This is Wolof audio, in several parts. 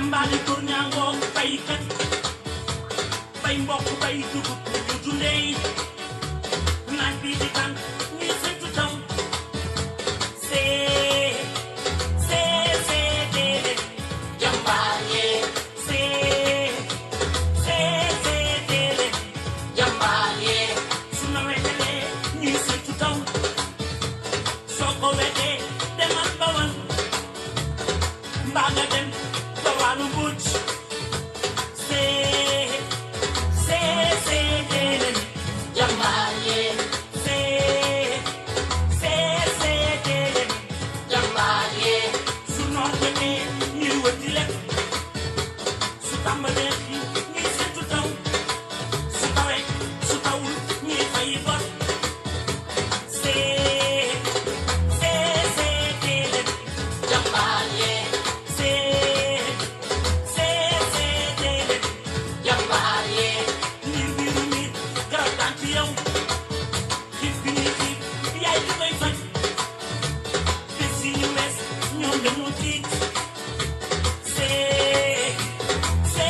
jàmbaari góor ñaangoo baykat bay mbokk bay dugub ñu dundee naaj bi di tànk ñuy séntu taw déedéet jàmbaar yee déedéet jàmbaar yee su nawetalee ñuy séntu taw soo ko wetee demal bawal mbaa nga dem bawalu mbuuj déedéet jàmbaar yee déedéet jàmbaar yee su noor jotee ñuy wër di lekk su tàmbalee fi ñuy séntu taw su tawee su tawul ñuy fay bor déedéet jàmbaar yee déedéet jàmbaar yee niir biiru niir garab daan ci yow xiif bi ñuy xiif yaay li koy faj bés yi ñu wees ñoom dañoo tiit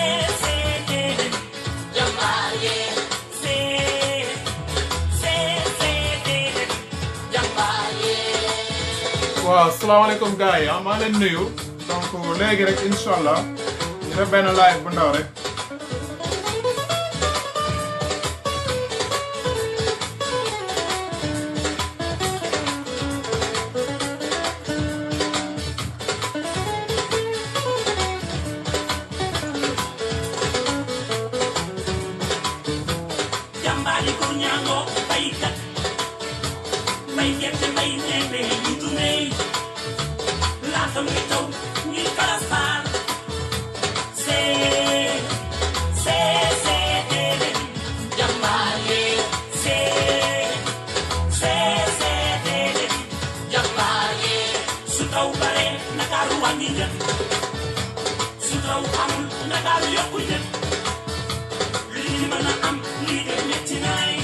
déedéet jàmbaar yee déedéet jàmbaar yee. waaw salaamaaleykum gars yi maa leen nuyu donc léegi rek incha allah ñu def benn live bu ndaw rek. jàmbaari góor ñaangoo baykat bay gerte bay ñebe ñu dundee laata muy taw ñuy karaspaar déedéet jàmbaar yee déedéet jàmbaar yee su taw bare Ndakaaru wàññi njëg su taw amul Ndakaaru yokku njëg li ñu mën a am lii de metti naay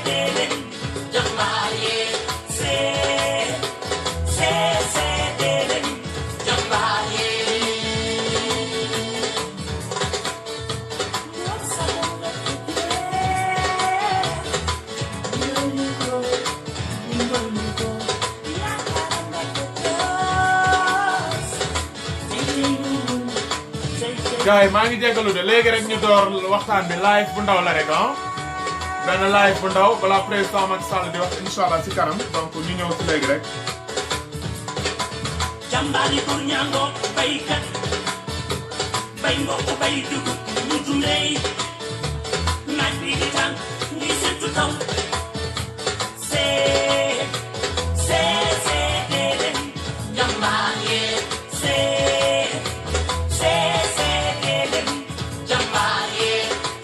déedéet jàmbaar yee déedéet jàmbaar yee. gars yi maa ngi jégalu de léegi rek ñu door waxtaan bi live bu ndaw la rek ah benn live bu ndaw balaa président Macky Sall di wax incha allah si kanam donc ñu ñëw si léegi rek. jàmbaari góor ñaangoo baykat bay mbokk bay dugub ñu dundee naaj bi di tànk ñuy séntu taw déedéet jàmbaar yee déedéet jàmbaar yee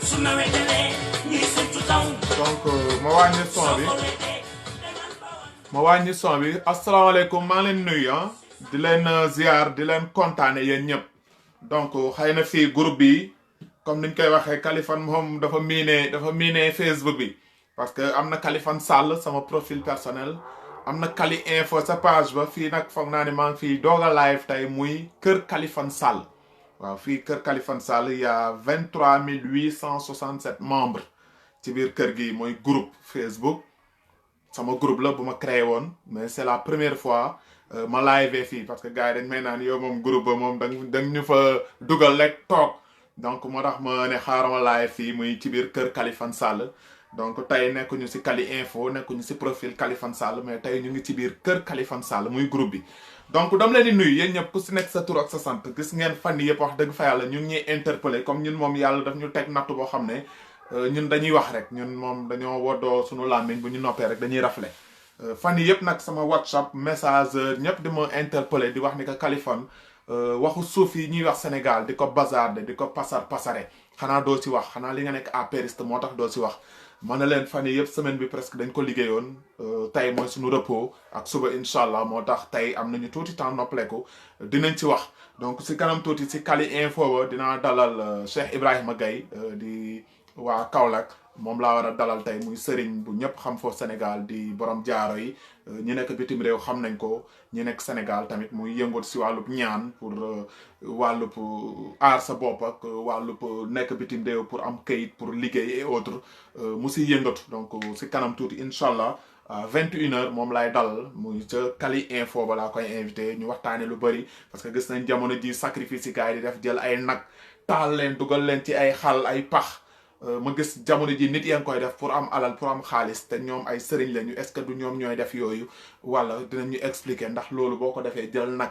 su nawetalee ñuy séntu taw donc ma wàññi son bi soo ko wetee demal bawal ma wàññi son bi asalaamaaleykum maa leen nuyu ah di leen ziar di leen kontaane yéen ñëpp donc xëy na fii groupe bi comme niñ koy waxee Kaliphone moom dafa miine Facebook bi parce que am na Kaliphone Sall sama profil personnel am na Kali Info sa page ba fii nag foog naa ne maa ngi fii doog a live tey muy kër Kaliphone Sall waaw fii kër Kaliphone Sall y a 23 867 membres ci biir kër gi mooy groupe Facebook sama groupe la bu ma créé woon mais c'est la première fois ma live fii parce que gars yi dañ may naan yow moom groupe ba moom dang ñu fa dugal rek toog donc moo tax ma ne xaaral ma live fii muy ci biir kër Kaliphone Sall donc tey nekkuñu si Kali Info nekkuñu si profil Kaliphone Sall mais tey ñu ngi ci biir kër Kaliphone Sall muy groupe bi. donc dama leen di nuyu yéen ñëpp ku si nekk sa tur ak sa sant gis ngeen fan yii yëpp wax dëgg fa yàlla ñu ngi ñuy interpellé comme ñun moom yàlla daf ñu teg nattu boo xam ne ñun dañuy wax rek ñun moom dañoo woddoo suñu làmmiñ bu ñu noppee rek dañuy rafle fan yii yëpp nag sama WhatsApp message ñëpp di ma interpellé di wax ni que Kaliphone waxu suuf yi ñuy wax Sénégal di ko bazarde di ko pasare xanaa doo si wax xanaa li nga nekk apériste moo tax doo si wax ma ne leen fan yii yëpp semaine bi presque dañ ko liggéeyoon tey mooy suñu repos ak suba incha allah moo tax tey am nañu tuuti temps noppaleku dinañ ci wax donc si kanam tuuti si Kali Info ba dinaa dalal Cheikh Ibrahima Gaye di waa Kaolack moom laa war a dalal tey muy sëriñ bu ñëpp xam foofu Sénégal di borom jaaro yi ñi nekk bitim réew xam nañ ko ñi nekk Sénégal tamit muy yëngut si wàllub ñaan pour wàllub aar sa bopp ak wàllub nekk bitim réew pour am kayit pour liggéey et autres mu si yëngatu donc si kanam tuuti incha allah 21h moom laay dalal muy ca Kali Info ba laa koy invité ñu waxtaane lu bëri parce que gis nañ jamono ji sacrifice yi gars yi di def jël ay nag taal leen dugal leen ci ay xal ay pax ma gis jamono ji nit yaa ngi koy def pour am alal pour am xaalis te ñoom ay sëriñ lañu est-ce que du ñoom ñooy def yooyu wala dinañu expliquer ndax loolu boo ko defee jël nag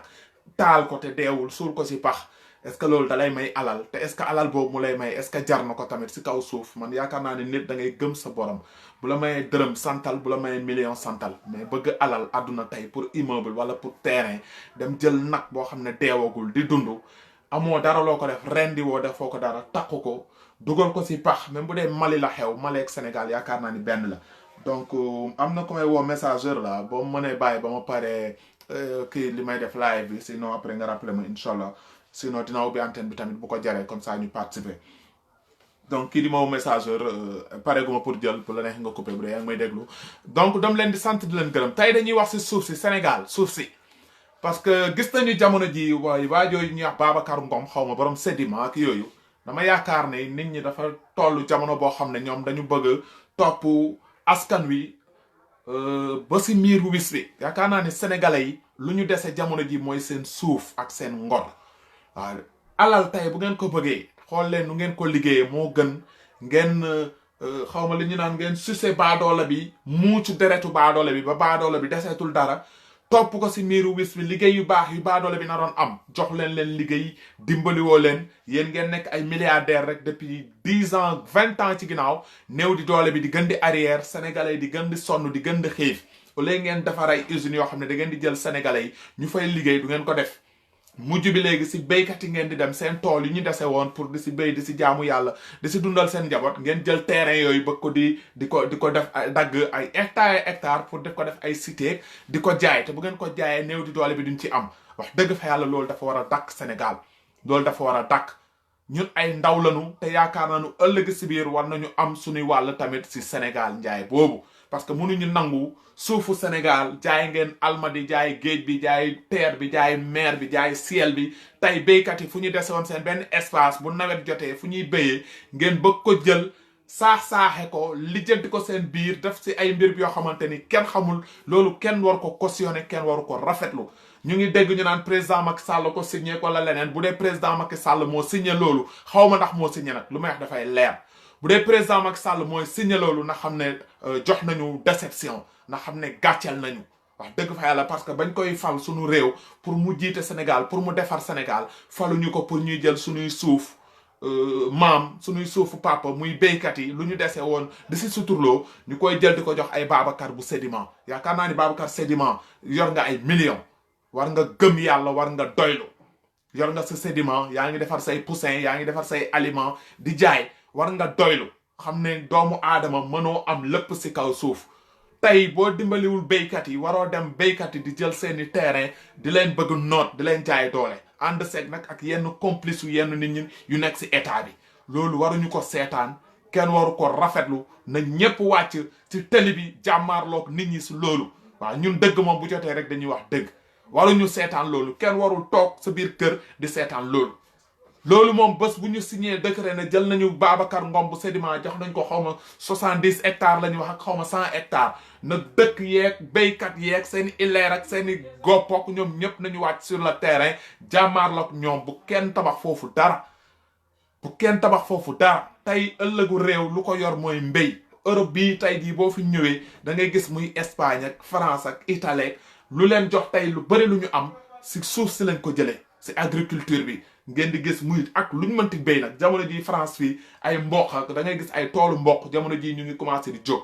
taal ko te deewul suul ko si pax est-ce que loolu da lay may alal te est-ce que alal boobu mu lay may est-ce que jar na ko tamit si kaw suuf man yaakaar naa ne nit da ngay gëm sa borom bu la mayee dërëm santal bu la mayee million santal mais bëgg alal àdduna tey pour immeuble wala pour terrain dem jël nag boo xam ne deewagul di dund amoo dara loo ko def rendi woo defoo ko dara takku ko dugal ko si pax même bu dee Mali la xew Mali ak Sénégal yaakaar naa ni benn la donc am na ko may woo messageur la boo mënee bàyyi ba ma paree kii li may def live bi sinon après nga rappelé ma incha allah sinon dina ubbi antenne bi tamit bu ko jaree comme ça ñu participer donc kii di ma woo messageur pare gu ma pour jël bu la neex nga coupé bu dee yaa ngi may déglu donc dam leen di sant di leen gërëm tey dañuy wax si suuf si Sénégal suuf si parce que gis nañu jamono ji waajooyu ñuy wax Babacar Ngom xaw ma borom sédiment ak yooyu dama yaakaar ne nit ñi dafa toll jamono boo xam ne ñoom dañu bëgg topp askan wi ba si miir bu wis bi yaakaar naa ne sénégalais yi lu ñu dese jamono ji mooy seen suuf ak seen ngor waaw alal tey bu ngeen ko bëggee xool leen nu ngeen ko liggéeyee moo gën ngeen xaw ma li ñu naan ngeen sucé baadoola bi muucu deretu baadoola bi ba baadoola bi deseetul dara topp ko si miiru wis bi liggéey yu baax yu baadoole bi na doon am jox leen liggéey dimbaliwoo leen yéen ngeen nekk ay milliardaires rek depuis 10 ans 20 ans ci ginnaaw néew di doole bi di gën di arrière sénégalais di gën di sonn di gën di xiif au lieu ngeen defar ay usines yoo xam ne da ngeen di jël sénégalais yi ñu fay liggéey du ngeen ko def mujj bi léegi si béykat yi ngeen di dem seen tool yi ñu dese woon pour di si béy di si jaamu yàlla di si dundal seen njaboot ngeen jël terrain yooyu bëgg ko di ko def ay dagg ay hectare pour def ko def ay cité di ko jaay te bu ngeen ko jaayee néew di doole bi duñ ci am wax dëgg fa yàlla loolu dafa war a dakk Sénégal loolu dafa war a dakk ñun ay ndaw lañu te yaakaar nañu ëllëg si biir war nañu am suñuy wàll tamit si Sénégal njaay boobu parce que mënuñu nangu suufu Sénégal jaay ngeen almadi jaay géej bi jaay terre bi jaay mer bi jaay ciel bi tey béykat yi fu ñu dese woon seen benn espace bu nawet jotee fu ñuy béyee ngeen bëgg ko jël saaxe ko lijjanti ko seen biir def si ay mbir yoo xamante ni kenn xamul loolu kenn war ko cautionné kenn waru ko rafetlu ñu ngi dégg ñu naan président Macky Sall ko signé wala leneen bu dee président Macky Sall moo signé loolu xaw ma ndax moo signé nag lu may wax dafay leer bu dee président Macky Sall mooy signé loolu na xam ne jox nañu déception na xam ne gàcceel nañu wax dëgg fa yàlla parce que bañ koy fal suñu réew pour mu jiite Sénégal pour mu defar Sénégal faluñu ko pour ñuy jël suñuy suuf maam suñuy suufu papa muy béykat yi lu ñu dese woon di si suturloo ñu koy jël di ko jox ay Babacar bu sédiment yaakaar naa ni Babacar sédiment yor nga ay millions war nga gëm yàlla war nga doylu yor nga sa sédiment yaa ngi defar say poussin yaa ngi defar say aliment di jaay war nga doylu xam ne doomu aadama mënoo am lépp si kaw suuf tey boo dimbaliwul béykat yi waroo dem béykat yi di jël seeni terrain di leen bëgg noot di leen jaay doole ànd seeg nag ak yenn complice yu yenn nit ñi yu nekk si état bi loolu waruñu ko seetaan kenn waru ko rafetlu na ñépp wàcc ci télé bi jàmmaarloog nit ñi si loolu waaw ñun dëgg moom bu jotee rek dañuy wax dëgg waruñu seetaan loolu kenn warul toog sa biir kër di seetaan loolu moom bés bu ñu signé décret ne jël nañu Babacar Ngom bu sédiment jox nañ ko xaw ma 70 hectares la ñuy wax ak xaw ma 100 hectares na dëkk yeeg béykat yeeg seen i illeer ak seen i goppok ñoom ñëpp nañu wàcc sur le terrain jàmmaarloog ñoom bu kenn tabax foofu dara tey ëllëgu réew lu ko yor mooy mbéy Europe bii tey jii boo fi ñëwee da ngay gis muy Espagne ak France ak Italie lu leen jox tey lu bëri lu ñu am si suuf si lañ ko jëlee si agriculture bi ngeen di gis muy ak luñ mënti béy nag jamono ji France fii ay mboq ak da ngay gis ay toolu mboq jamono ji ñu ngi commencé di jóg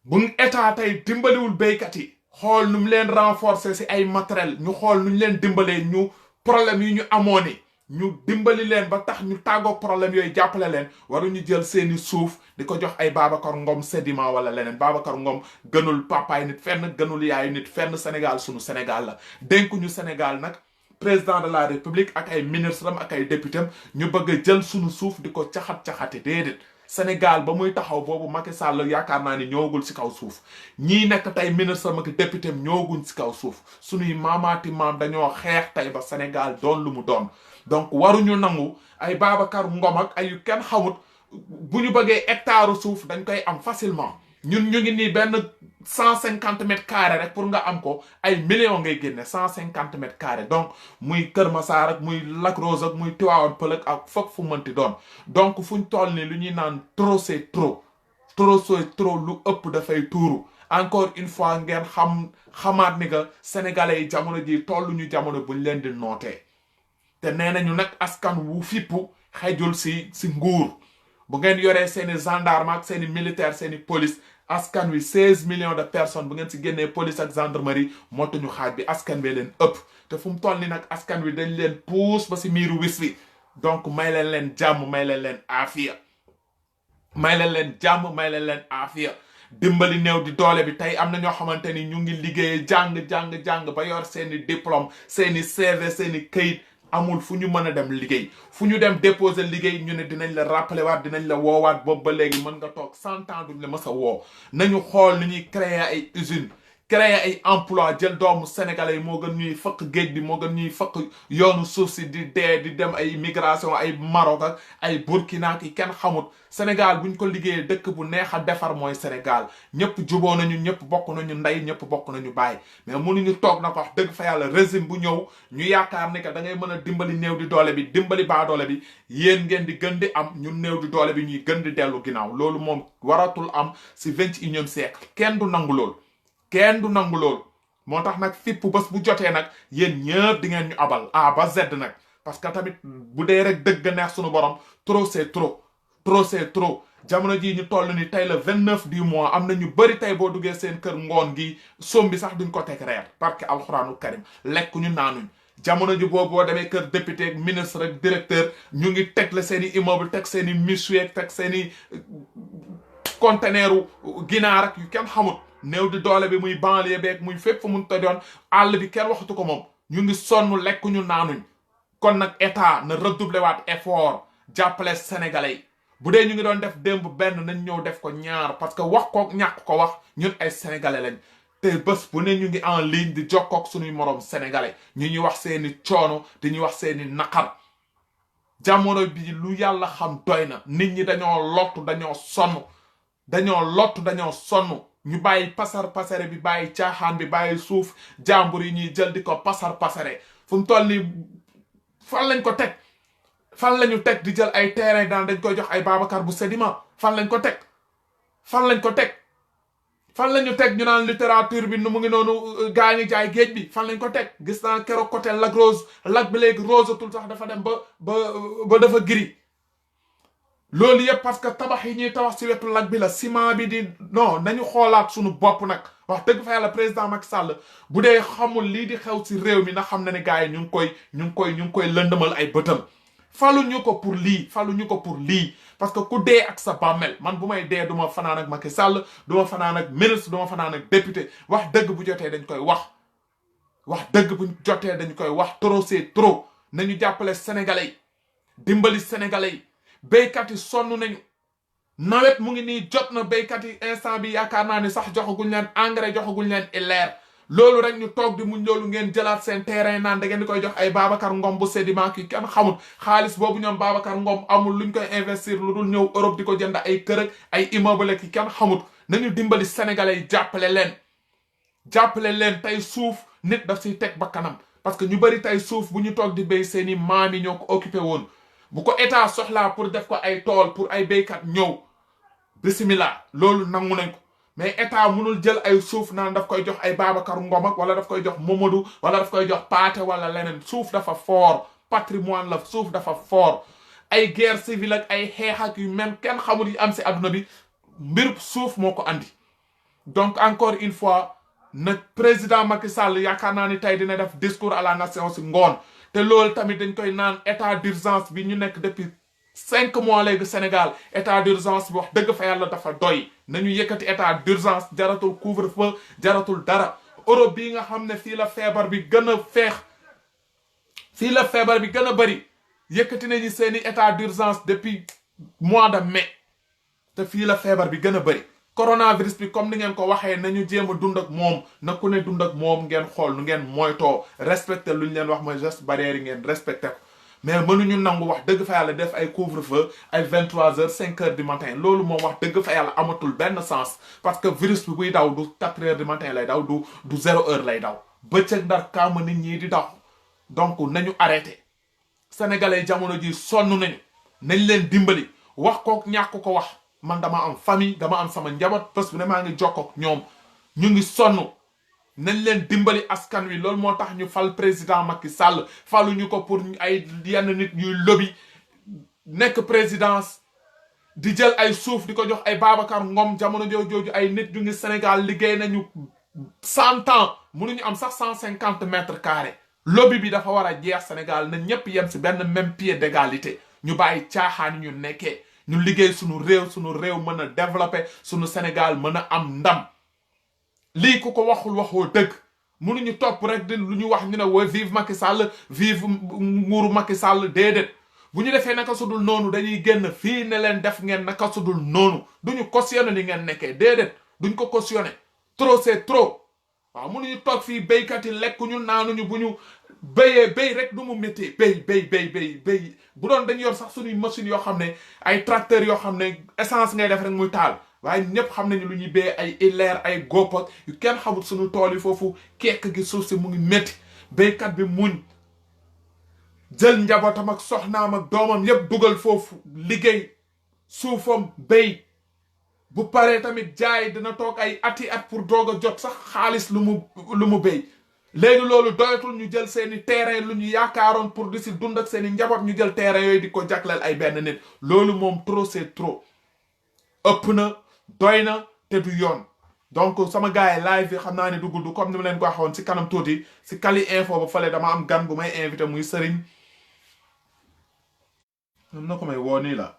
bu état tey dimbaliwul béykat yi xool nu mu leen renforcer si ay matériel ñu xool nu ñu leen dimbalee ñu problème yi ñu amoon ni ñu dimbali leen ba tax ñu tàggoog problème yooyu jàppale leen waruñu jël seeni suuf di ko jox ay Babacar Ngom sédiment wala leneen Babacar Ngom gënul papaay nit fenn gënul yaayu nit fenn Sénégal sunu Sénégal la dénkuñu Sénégal nag président de la république ak ay ministre am ak ay député am ñu bëgg a jël sunu suuf di ko caxat-caxate déedéet Sénégal ba muy taxaw boobu Macky Sall yaakaar naa ni ñëwagul si kaw suuf ñii nekk tey ministre Macky député ñëwaguñ si kaw suuf suñuy maamaati maam dañoo xeex tey ba Sénégal doon lu mu doon donc waruñu nangu ay Babacar Ngom ak ay yu kenn xamut bu ñu bëggee hectare suuf dañ koy am facilement ñun ñu ngi nii benn 150 m² rek pour nga am ko ay millions ngay génne 150 m². donc muy Kër Massar ak muy Lac Rose ak muy Tivaouane Peulh ak foog fu mënti doon donc fuñ toll ni lu ñuy naan trop c'est trop c'est trop lu ëpp dafay tuuru encore une fois ngeen xamaat ni que sénégalais yi jamono ji tollu ñu jamono buñ leen di nootee te nee nañu nag askan wu fippu xejul si nguur bu ngeen yoree seeni gendarme ak seeni militaire seeni police askan wi 16 millions de personnes bu ngeen si génnee police ak gendarmerie motuñu xaaj bi askan wi leen ëpp te fu mu toll ni nag askan wi dañ leen puus ba si miiru wis wi donc may leen jàmm may leen aafiya may leen jàmm may leen aafiya dimbali néew di doole bi tey am na ñoo xamante ni ñu ngi liggéey jàng ba yor seeni diplôme seeni CV seeni këyit amul fu ñu mën a dem liggéey fu ñu dem déposer liggéey ñu ne dinañ la rappeler waat dinañ la woowaat boobu ba léegi mën nga toog 100 ans duñ la mës a woo nañu xool ni ñuy créer ay usines créer ay emploi jël doomu sénégalais yi moo gën ñuy fëkk géej bi moo gën ñuy fëkk yoonu suuf si di dem ay migration ay Maroc ak ay Burkina ki kenn xamut Sénégal buñ ko liggéeyee dëkk bu neex a defar mooy Sénégal ñëpp juboo nañu ñëpp bokk nañu ndey ñëpp bokk nañu baay mais mënuñu toog na ko wax dëgg fa yàlla régime bu ñëw ñu yaakaar ni que da ngay mën a dimbali néew di doole bi dimbali baa doole bi yéen ngeen di gën di am ñun néew di doole bi ñuy gën di dellu ginnaaw loolu moom waratul am si 21e siècle kenn du nangu loolu moo tax nag fipp bés bu jotee nag yéen ñëpp di ngeen ñu abal A ba Z nag parce que tamit bu dee rek dëgg neex suñu borom trop c'est trop jamono jii ñu toll ni tey le 29 du mois am na ñu bëri tey boo duggee seen kër ngoon gi som bi sax duñ ko teg reer parce que alxuraanu karim lekk ñu naanuñ jamono ji boo demee kër député ak ministre ak directeur ñu ngi teg la seen i immeuble teg seen i méchoui teg seen i conteneuru ginaar ak yu kenn xamut néew di doole bi muy banlieue beeg muy fépp fu mun tojoon àll bi kenn waxatu ko moom ñu ngi sonn lekk ñu naanuñ kon nag état na redoubler waat effort jàppale sénégalais yi bu dee ñu ngi doon def démb benn nañ ñëw def ko ñaar parce que wax ko ñàkk ko wax ñun ay sénégalais lañ te bés bu ne ñu ngi en ligne di jokkook suñuy moroom sénégalais ñu ñuy wax seeni coono di ñuy wax seeni naqar jamono bi lu yàlla xam doy na nit ñi dañoo lottu dañoo sonn ñu bàyyi pasare bi bàyyi caaxaan bi bàyyi suuf jàmbur yi ñuy jël di ko pasare fu mu toll nii fan lañ ko teg fan lañu teg di jël ay terrain daan dañ koy jox ay Babacar bu Sedima fan lañ ko teg fan lañu teg ñu naan littérature bi nu mu ngi noonu gaa ngi jaay géej bi fan lañ ko teg gis naa keroog côté Lac Rose lac bi léegi rosatul sax dafa dem ba dafa gris loolu yëpp parce que tabax yi ñuy tabax si wetu lac bi la ciment bi di non nañu xoolaat suñu bopp nag wax dëgg fa yàlla président Macky Sall bu dee xamul lii di xew si réew mi na xam na ne gars yi ñu ngi koy lëndëmal ay bëtam faluñu ko pour lii parce que ku dee ak sa bàmmel man bu may dee du ma fanaan ak Macky Sall du ma fanaan ak ministre du ma fanaan ak député wax dëgg bu jotee dañ koy wax trop c'est trop nañu jàppale sénégalais yi dimbali sénégalais yi béykat yi sonn nañu nawet mu ngi nii jot na béykat yi instant bi yaakaar naa ni sax joxaguñ leen engrais joxaguñ leen ileer loolu rek ñu toog di muñ loolu ngeen jëlaat seen terrain naan da ngeen di koy jox ay Babacar Ngom bu Sedima ki kenn xamul xaalis boobu ñoom Babacar Ngom amul luñ koy investir lu dul ñëw Europe di ko jënd ay kër ak ay immeuble ki kenn xamul nañu dimbali sénégalais yi jàppale leen tey suuf nit daf siy teg ba kanam parce que ñu bari tey suuf bu ñu toog di béy seeni maam yi ñoo ko occupé woon bu ko état soxlaa pour def ko ay tool pour ay béykat ñëw bismillah loolu nangu nañ ko mais état mënul jël ay suuf naan daf koy jox ay Babacar Ngom ak wala daf koy jox Momadou wala daf koy jox Paate wala leneen suuf dafa fort patrimoine la suuf dafa fort ay guerre civile ak ay xeex ak yu même kenn xamul yi am si adduna bi mbir suuf moo ko andi donc encore une fois nag président Macky Sall yaakaar naa ni tey dina def discours à la nation si ngoon te loolu tamit dañ koy naan état d'urgence bi ñu nekk depuis 5 mois léegi Sénégal état d'urgence bi wax dëgg fa yàlla dafa doy nañu yëkkati état d'urgence jaratul couvre-feu jaratul dara Europe bii nga xam ne fii la feebar bi gën a bëri yëkkati nañu seeni état d'urgence depuis mois de mai te fii la feebar bi gën a bëri. coronavirus bi comme ni ngeen ko waxee nañu jéem a dund ak moom na ku ne dund ak moom ngeen xool nu ngeen moytoo respecté lu ñu leen wax mooy geste barrière yi ngeen respecté ko mais mënuñu nangu wax dëgg fa yàlla def ay couvre-feu ay 23h 5h du matin loolu moom wax dëgg fa yàlla amatul benn sens parce que virus bi buy daw du 4h du matin lay daw du 0h lay daw bëccëg ndar kaama nit ñi di daw donc nañu arrêté sénégalais jamono ji sonn nañu nañ leen dimbali wax ko ñàkk ko wax man dama am famille dama am sama njaboot parce que ne maa ngi jokko ñoom ñu ngi sonn nañ leen dimbali askan wi loolu moo tax ñu fal président Macky Sall faluñu ko pour ay yenn nit ñuy lobby nekk présidence di jël ay suuf di ko jox ay Babacar Ngom jamono jooju ay nit ñu ngi Sénégal liggéey nañu 100 ans mënuñu am sax 150 mètres carrés lobby bi dafa war a jeex Sénégal na ñëpp yem si benn même pied d'égalité ñu bàyyi caaxaan ñu nekkee ñu liggéey suñu réew mën a développer suñu Sénégal mën a am ndam lii ku ko waxul waxoo dëgg mënuñu topp rek di lu ñu wax ñu ne wa vive Macky Sall vive nguuru Macky Sall déedéet bu ñu defee naka sudul noonu dañuy génn fii ne leen def ngeen naka sudul noonu duñu cautionné ni ngeen nekkee déedéet duñ ko cautionné trop c'est trop waaw mënuñu toog fii béykat yi lekkuñu naanuñu bu ñu béy rek du mu métti béy bu doon dañu yor sax suñuy machines yoo xam ne ay tracteurs yoo xam ne essence ngay def rek muy taal waaye ñëpp xam nañu lu ñuy béy ay ileer ay góob yu kenn xamul suñu tool yi foofu kekk gi suuf si mu ngi métti béykat bi muñ jël njabootam ak soxnaam ak doomam yépp dugal foofu liggéey suufam béy bu paree tamit jaay dina toog ay ati at pour doog a jot sax xaalis lu mu béy léegi loolu doyatul ñu jël seeni terrain lu ñu yaakaaroon pour di si dund ak seeni njaboot ñu jël terrain yooyu di ko jagleel ay benn nit loolu moom trop c'est trop ëpp na doy na te du yoon donc sama gars yi live bi xam naa ne du gudd comme ni ma leen ko waxoon si kanam tuuti si Kali Info ba fale dama am gan bu may invité muy Serigne am na ko may woo nii la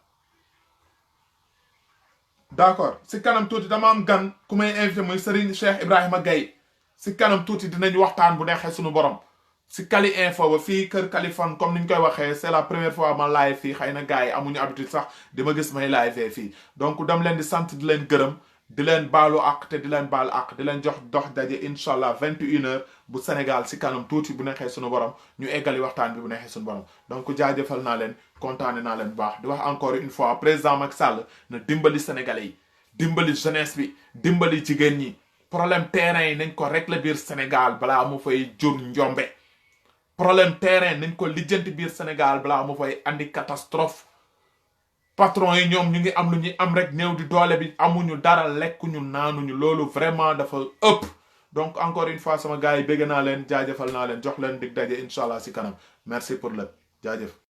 d'accord si kanam tuuti dama am gan ku may invité muy Serigne Cheikh Ibrahima Gaye si kanam tuuti dinañ waxtaan bu neexee suñu borom si Kali Info ba fii kër Kaliphone comme niñ koy waxee c'est la première fois ma live fii xëy na gars yi amuñu habitude sax di ma gis may live fii donc dam leen di sant di leen gërëm di leen baalu àq te di leen baalu àq di leen jox dox daje incha allah 21h bu Sénégal si kanam tuuti bu neexee suñu borom ñu eggali waxtaan bi bu neexee suñu borom donc jaajëfal naa leen kontaane naa leen bu baax di wax encore une fois président Macky Sall na dimbali sénégalais yi dimbali jeunesse bi dimbali jigéen ñi problème terrain yi nañ ko régler biir Sénégal balaa mu fay jur njombe problème terrain nañ ko lijjanti biir Sénégal balaa mu fay andi catastrophe patron yi ñoom ñu ngi am lu ñuy am rek néew di doole bi amuñu dara lekkuñu naanuñu loolu vraiment dafa ëpp donc encore une fois sama gars yi bëgg naa leen jaajëfal naa leen jox leen dig daje incha allah si kanam merci pour lépp jaajëf